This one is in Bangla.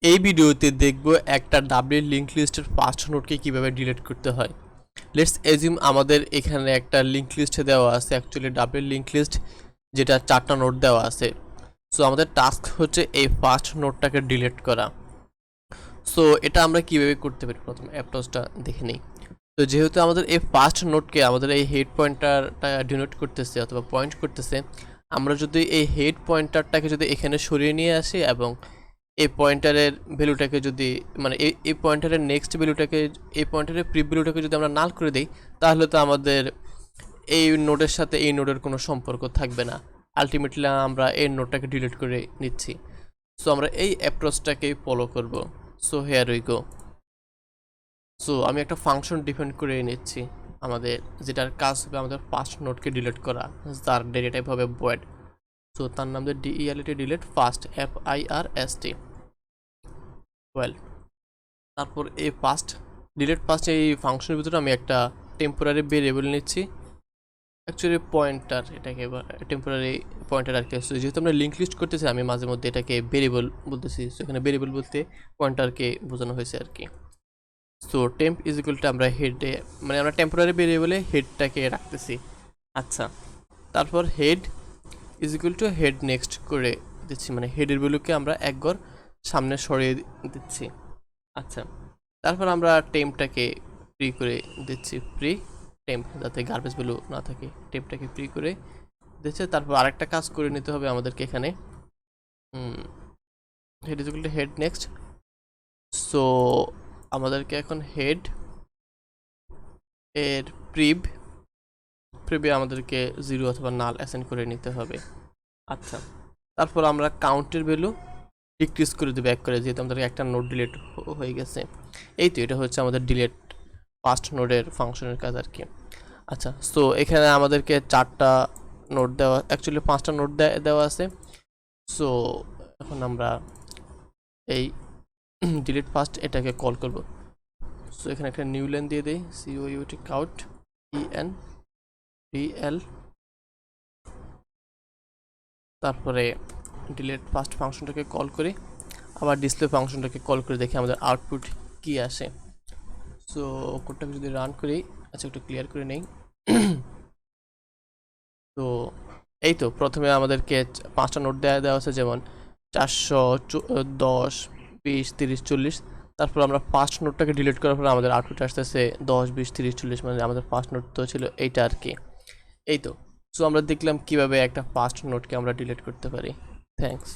এই ভিডিওতে দেখব একটা ডাবলি লিঙ্ক লিস্টের ফার্স্ট নোটকে কিভাবে ডিলিট করতে হয়। লেটস এজিউম আমাদের এখানে একটা লিঙ্ক লিস্টে দেওয়া আছে, অ্যাকচুয়ালি ডাবলি লিঙ্ক লিস্ট যেটা 4টা নোট দেওয়া আছে। সো আমাদের টাস্ক হচ্ছে এই ফার্স্ট নোটটাকে ডিলিট করা। সো এটা আমরা কিভাবে করতে পারি, প্রথম অ্যাপ্রোচটা দেখে নিই। তো যেহেতু আমাদের এই ফার্স্ট নোটকে আমাদের এই হেড পয়েন্টারটা ডিনোট করতেছে অথবা পয়েন্ট করতেছে, আমরা যদি এই হেড পয়েন্টারটাকে যদি এখানে সরিয়ে নিয়ে আসি এবং এই পয়েন্টারের ভ্যালুটাকে যদি মানে এই পয়েন্টারের নেক্সট ভ্যালুটাকে, এই পয়েন্টারের প্রি ভ্যালুটাকে যদি আমরা নাল করে দিই, তাহলে তো আমাদের এই নোডের সাথে এই নোডের কোনো সম্পর্ক থাকবে না। আলটিমেটলি আমরা এই নোডটাকে ডিলিট করে নিচ্ছি। সো আমরা এই অ্যাপ্রোচটাকেই ফলো করব। So here we go. So আমি একটা ফাংশন ডিফাইন করে নিচ্ছি আমাদের, যেটার কাজ হবে আমাদের ফার্স্ট নোডকে ডিলিট করা, যার ডেটা টাইপ হবে ভয়েড। সো তার নাম দিয়ে ডিইএলটি ডিলিট ফার্স্ট, FIRST। ওয়েল, তারপর এই ফার্স্ট ডিলিট ফার্স্ট এই ফাংশনের ভিতরে আমি একটা টেম্পোরারি ভেরিয়েবল নিচ্ছি, অ্যাকচুয়ালি পয়েন্টার, এটাকে টেম্পোরারি পয়েন্টার আর কি। যেহেতু আমরা লিঙ্ক লিস্ট করতেছি, আমি মাঝে মধ্যে এটাকে ভেরিয়েবল বলতেছি। সো এখানে ভেরিয়েবল বলতে পয়েন্টারকে বোঝানো হয়েছে আর কি। So temp is equal to আমরা হেডে, মানে আমরা টেম্পোরারি ভেরিয়েবলে হেডটাকে রাখতেছি। আচ্ছা, তারপর head is equal to head next করে দিচ্ছি, মানে হেডের ভ্যালুকে আমরা একবার সামনে সরিয়ে দিচ্ছি। আচ্ছা, তারপর আমরা টেম্পটাকে ফ্রি করে দিচ্ছি, ফ্রি টেম্প, যাতে গার্বেজ ভ্যালু না থাকে, টেম্পটাকে ফ্রি করে দিচ্ছে। তারপর আরেকটা কাজ করে নিতে হবে আমাদেরকে এখানে, head is equal to head next. So আমাদেরকে এখন হেড এর প্রিভে আমাদেরকে 0 অথবা নাল অ্যাসাইন করে নিতে হবে। আচ্ছা, তারপর আমরা কাউন্টের ভ্যালু ডিক্রিজ করে দেবো এক করে, যেহেতু আমাদের একটা নোট ডিলিট হয়ে গেছে। এই তো, এটা হচ্ছে আমাদের ডিলিট ফার্স্ট নোডের ফাংশনের কাজ আর কি। আচ্ছা, সো এখানে আমাদেরকে 4টা নোট দেওয়া, অ্যাকচুয়ালি 5টা নোট দেওয়া আছে। সো এখন আমরা এই ডিলিট ফার্স্ট এটাকে কল করব। সো এখানে একটা নিউ লাইন দিয়ে দিই, COUT কাউট ENDL, তারপরে ডিলিট ফার্স্ট ফাংশনটাকে কল করি, আবার ডিসপ্লে ফাংশনটাকে কল করে দেখি আমাদের আউটপুট কি আসে। সো কোডটাকে যদি রান করি, আচ্ছা একটু ক্লিয়ার করে নেই। তো এই তো, প্রথমে আমাদেরকে 5টা নোট দেওয়া আছে, যেমন 410, 20, 30, 40। তারপর আমরা ফার্স্ট নোটটাকে ডিলিট করার পর আমাদের আউটপুট আসতেছে 10, 20, 30, 40, মানে আমাদের ফার্স্ট নোট তো ছিল এইটা আর কি। এই তো, সো আমরা দেখলাম কিভাবে একটা ফার্স্ট নোটকে আমরা ডিলিট করতে পারি। থ্যাঙ্কস।